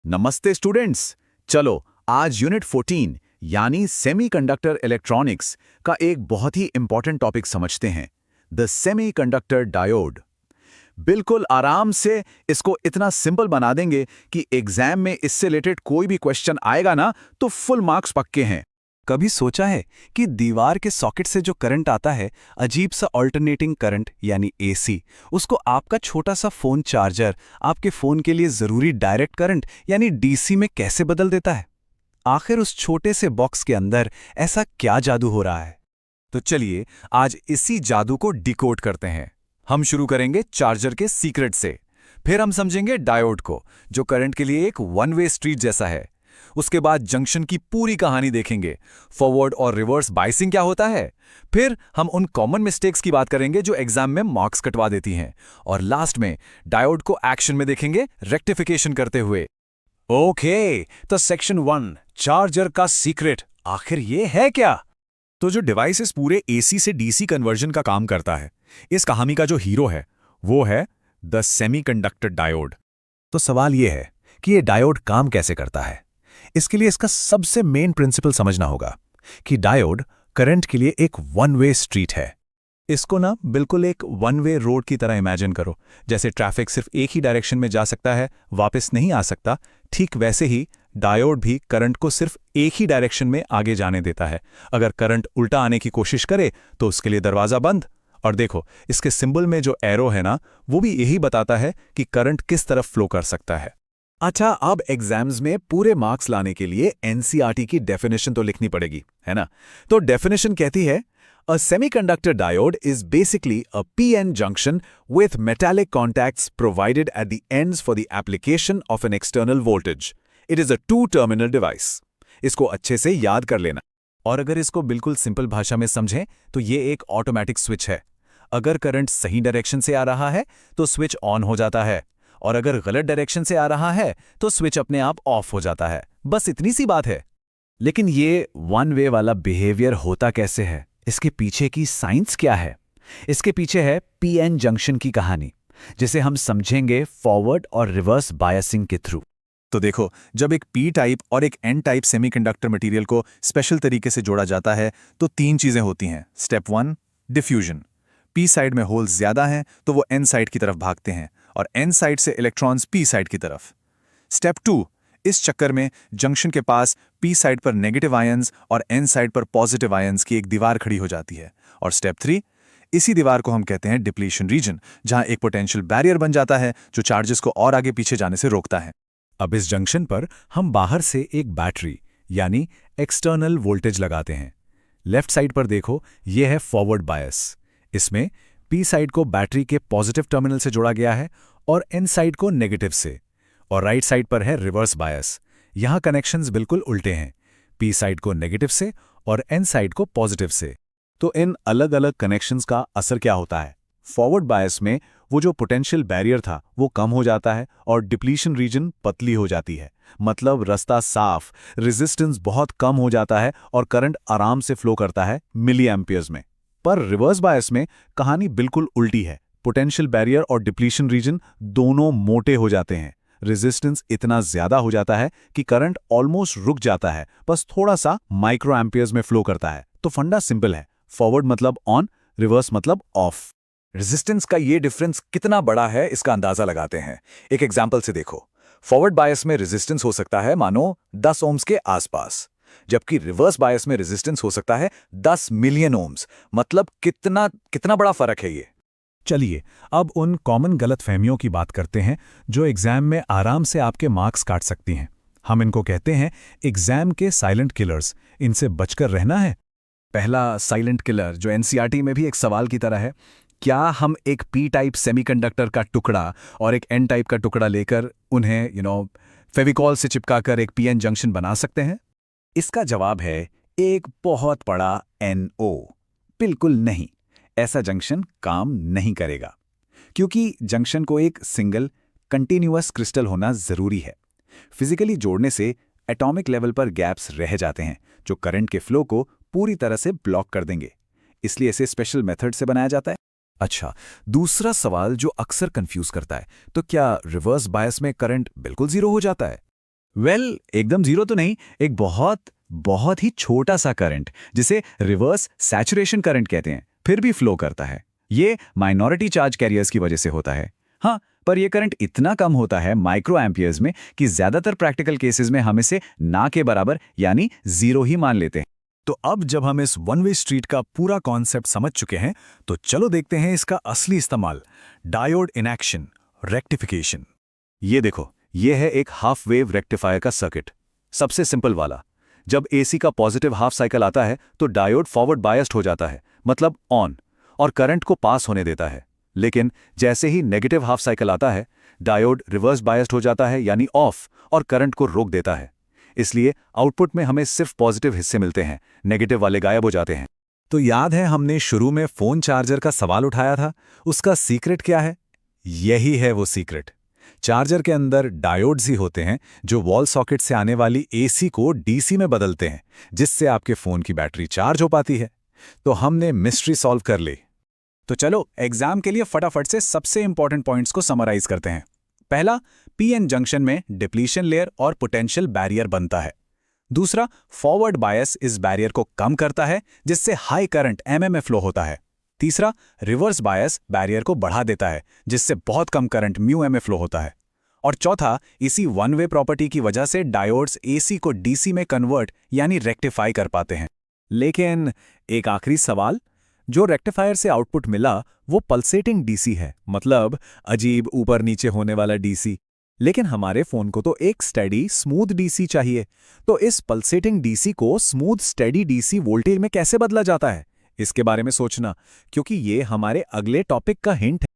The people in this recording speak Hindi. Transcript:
नमस्ते स्टूडेंट्स। चलो आज यूनिट 14 यानी सेमीकंडक्टर इलेक्ट्रॉनिक्स का एक बहुत ही इंपॉर्टेंट टॉपिक समझते हैं, द सेमीकंडक्टर डायोड। बिल्कुल आराम से इसको इतना सिंपल बना देंगे कि एग्जाम में इससे रिलेटेड कोई भी क्वेश्चन आएगा ना तो फुल मार्क्स पक्के हैं। कभी सोचा है कि दीवार के सॉकेट से जो करंट आता है, अजीब सा अल्टरनेटिंग करंट यानी एसी, उसको आपका छोटा सा फोन चार्जर आपके फोन के लिए जरूरी डायरेक्ट करंट यानी डीसी में कैसे बदल देता है? आखिर उस छोटे से बॉक्स के अंदर ऐसा क्या जादू हो रहा है? तो चलिए आज इसी जादू को डिकोड करते हैं। हम शुरू करेंगे चार्जर के सीक्रेट से, फिर हम समझेंगे डायोड को जो करंट के लिए एक वन वे स्ट्रीट जैसा है। उसके बाद जंक्शन की पूरी कहानी देखेंगे, फॉरवर्ड और रिवर्स बाइसिंग क्या होता है। फिर हम उन कॉमन मिस्टेक्स की बात करेंगे जो एग्जाम में मार्क्स कटवा देती हैं, और लास्ट में डायोड को एक्शन में देखेंगे रेक्टिफिकेशन करते हुए। ओके, तो सेक्शन 1 चार्जर का सीक्रेट आखिर ये है क्या? तो जो डिवाइस पूरे एसी से डीसी कन्वर्जन का काम करता है, इस कहानी का जो हीरो है वो है द सेमीकंडक्टर डायोड। तो सवाल ये है कि ये डायोड काम कैसे करता है। इसके लिए इसका सबसे मेन प्रिंसिपल समझना होगा कि डायोड करंट के लिए एक वन वे स्ट्रीट है। इसको ना बिल्कुल एक वन वे रोड की तरह इमेजिन करो। जैसे ट्रैफिक सिर्फ एक ही डायरेक्शन में जा सकता है, वापस नहीं आ सकता, ठीक वैसे ही डायोड भी करंट को सिर्फ एक ही डायरेक्शन में आगे जाने देता है। अगर करंट उल्टा आने की कोशिश करे तो उसके लिए दरवाजा बंद। और देखो, इसके सिंबल में जो एरो है ना, वो भी यही बताता है कि करंट किस तरफ फ्लो कर सकता है। अच्छा, अब एग्जाम्स में पूरे मार्क्स लाने के लिए एनसीईआरटी की डेफिनेशन तो लिखनी पड़ेगी, है ना? तो डेफिनेशन कहती है, a semiconductor diode is basically a PN junction with metallic contacts provided at the ends for the application of an external voltage. It is a two terminal device. इसको अच्छे से याद कर लेना। और अगर इसको बिल्कुल सिंपल भाषा में समझें तो ये एक ऑटोमेटिक स्विच है। अगर करंट सही डायरेक्शन से आ रहा है तो स्विच ऑन हो जाता है, और अगर गलत डायरेक्शन से आ रहा है तो स्विच अपने आप ऑफ हो जाता है। बस इतनी सी बात है। लेकिन ये वन वे वाला बिहेवियर होता कैसे है? इसके पीछे की साइंस क्या है? इसके पीछे है पीएन जंक्शन की कहानी, जिसे हम समझेंगे फॉरवर्ड और रिवर्स बायसिंग के थ्रू। तो देखो, जब एक पी टाइप और एक एन टाइप सेमीकंडक्टर मटेरियल को स्पेशल तरीके से जोड़ा जाता है तो तीन चीजें होती हैं। Step 1 diffusion. पी साइड में होल्स ज्यादा हैं तो वो एन साइड की तरफ भागते हैं, और एन साइड से इलेक्ट्रॉन्स पी साइड की तरफ। स्टेप 2, इस चक्कर में जंक्शन के पास पी साइड पर नेगेटिव आयंस और एन साइड पर पॉजिटिव आयंस की एक दीवार खड़ी हो जाती है। और स्टेप 3, इसी दीवार को हम कहते हैं डिप्लीशन रीजन, जहां एक पोटेंशियल बैरियर बन जाता है जो चार्जेस को और आगे पीछे जाने से रोकता है। अब इस जंक्शन पर हम बाहर से एक बैटरी यानी एक्सटर्नल वोल्टेज लगाते हैं। लेफ्ट साइड पर देखो, यह है फॉरवर्ड बायस। इसमें पी साइड को बैटरी के पॉजिटिव टर्मिनल से जोड़ा गया है और एन साइड को नेगेटिव से। और राइट साइड पर है रिवर्स बायस। यहां कनेक्शंस बिल्कुल उल्टे हैं, पी साइड को नेगेटिव से और एन साइड को पॉजिटिव से। तो इन अलग अलग कनेक्शंस का असर क्या होता है? फॉरवर्ड बायस में वो जो पोटेंशियल बैरियर था वो कम हो जाता है और डिप्लीशन रीजन पतली हो जाती है। मतलब रास्ता साफ, रेजिस्टेंस बहुत कम हो जाता है और करंट आराम से फ्लो करता है मिली एम्पियर्स में। पर रिवर्स बायस में कहानी बिल्कुल उल्टी है। पोटेंशियल बैरियर और डिप्लीशन रीजन दोनों मोटे हो जाते हैं। रेजिस्टेंस इतना ज्यादा हो जाता है कि करंट ऑलमोस्ट रुक जाता है, बस थोड़ा सा माइक्रो एम्पियर्स में फ्लो करता है। तो फंडा सिंपल है, फॉरवर्ड मतलब ऑन, रिवर्स मतलब ऑफ। रेजिस्टेंस का ये डिफरेंस कितना बड़ा है इसका अंदाजा लगाते हैं। एक एग्जांपल से देखो, फॉरवर्ड बायस में रेजिस्टेंस हो सकता है मानो 10 ओम्स के आसपास, जबकि रिवर्स बायस में रेजिस्टेंस हो सकता है 10 मिलियन ओम्स। मतलब कितना कितना बड़ा फर्क है ये। चलिए अब उन कॉमन गलतफहमियों की बात करते हैं जो एग्जाम में आराम से आपके मार्क्स काट सकती हैं। हम इनको कहते हैं एग्जाम के साइलेंट किलर्स। इनसे बचकर रहना है। पहला साइलेंट किलर जो एनसीईआरटी में भी एक सवाल की तरह है, क्या हम एक पी टाइप सेमीकंडक्टर का टुकड़ा और एक एन टाइप का टुकड़ा लेकर उन्हें फेविकॉल से चिपकाकर एक पीएन जंक्शन बना सकते हैं? इसका जवाब है एक बहुत बड़ा NO। बिल्कुल नहीं, ऐसा जंक्शन काम नहीं करेगा, क्योंकि जंक्शन को एक सिंगल कंटिन्यूअस क्रिस्टल होना जरूरी है। फिजिकली जोड़ने से एटॉमिक लेवल पर गैप्स रह जाते हैं जो करंट के फ्लो को पूरी तरह से ब्लॉक कर देंगे। इसलिए इसे स्पेशल मेथड से बनाया जाता है। अच्छा, दूसरा सवाल जो अक्सर कंफ्यूज करता है, तो क्या रिवर्स बायस में करंट बिल्कुल जीरो हो जाता है? एकदम जीरो तो नहीं, एक बहुत बहुत ही छोटा सा करंट जिसे रिवर्स सैचुरेशन करंट कहते हैं फिर भी फ्लो करता है। ये माइनॉरिटी चार्ज कैरियर्स की वजह से होता है। हाँ, पर यह करंट इतना कम होता है माइक्रो एम्पियर्स में कि ज्यादातर प्रैक्टिकल केसेस में हम इसे ना के बराबर यानी जीरो ही मान लेते हैं। तो अब जब हम इस वन वे स्ट्रीट का पूरा कॉन्सेप्ट समझ चुके हैं तो चलो देखते हैं इसका असली इस्तेमाल, डायोड इन एक्शन, रेक्टिफिकेशन। ये देखो, ये है एक हाफ वेव रेक्टिफायर का सर्किट, सबसे सिंपल वाला। जब एसी का पॉजिटिव हाफ साइकिल आता है तो डायोड फॉरवर्ड बायस्ड हो जाता है, मतलब ऑन, और करंट को पास होने देता है। लेकिन जैसे ही नेगेटिव हाफ साइकिल आता है, डायोड रिवर्स बायस्ड हो जाता है यानी ऑफ, और करंट को रोक देता है। इसलिए आउटपुट में हमें सिर्फ पॉजिटिव हिस्से मिलते हैं, नेगेटिव वाले गायब हो जाते हैं। तो याद है हमने शुरू में फोन चार्जर का सवाल उठाया था, उसका सीक्रेट क्या है? यही है वो सीक्रेट। चार्जर के अंदर डायोड्स ही होते हैं जो वॉल सॉकेट से आने वाली एसी को डीसी में बदलते हैं, जिससे आपके फोन की बैटरी चार्ज हो पाती है। तो हमने मिस्ट्री सॉल्व कर ली। तो चलो एग्जाम के लिए फटाफट से सबसे इंपॉर्टेंट पॉइंट्स को समराइज करते हैं। पहला, पीएन जंक्शन में डिप्लीशन लेयर और पोटेंशियल बैरियर बनता है। दूसरा, फॉरवर्ड बायस इस बैरियर को कम करता है जिससे हाई करंट एमएमए फ्लो होता है। तीसरा, रिवर्स बायस बैरियर को बढ़ा देता है जिससे बहुत कम करंट म्यूएमए फ्लो होता है। और चौथा, इसी वन वे प्रॉपर्टी की वजह से डायोड्स एसी को डीसी में कन्वर्ट यानी रेक्टिफाई कर पाते हैं। लेकिन एक आखिरी सवाल, जो रेक्टिफायर से आउटपुट मिला वो पल्सेटिंग डीसी है, मतलब अजीब ऊपर नीचे होने वाला डीसी। लेकिन हमारे फोन को तो एक स्टेडी स्मूथ डीसी चाहिए। तो इस पल्सेटिंग डीसी को स्मूथ स्टेडी डीसी वोल्टेज में कैसे बदला जाता है, इसके बारे में सोचना, क्योंकि ये हमारे अगले टॉपिक का हिंट है।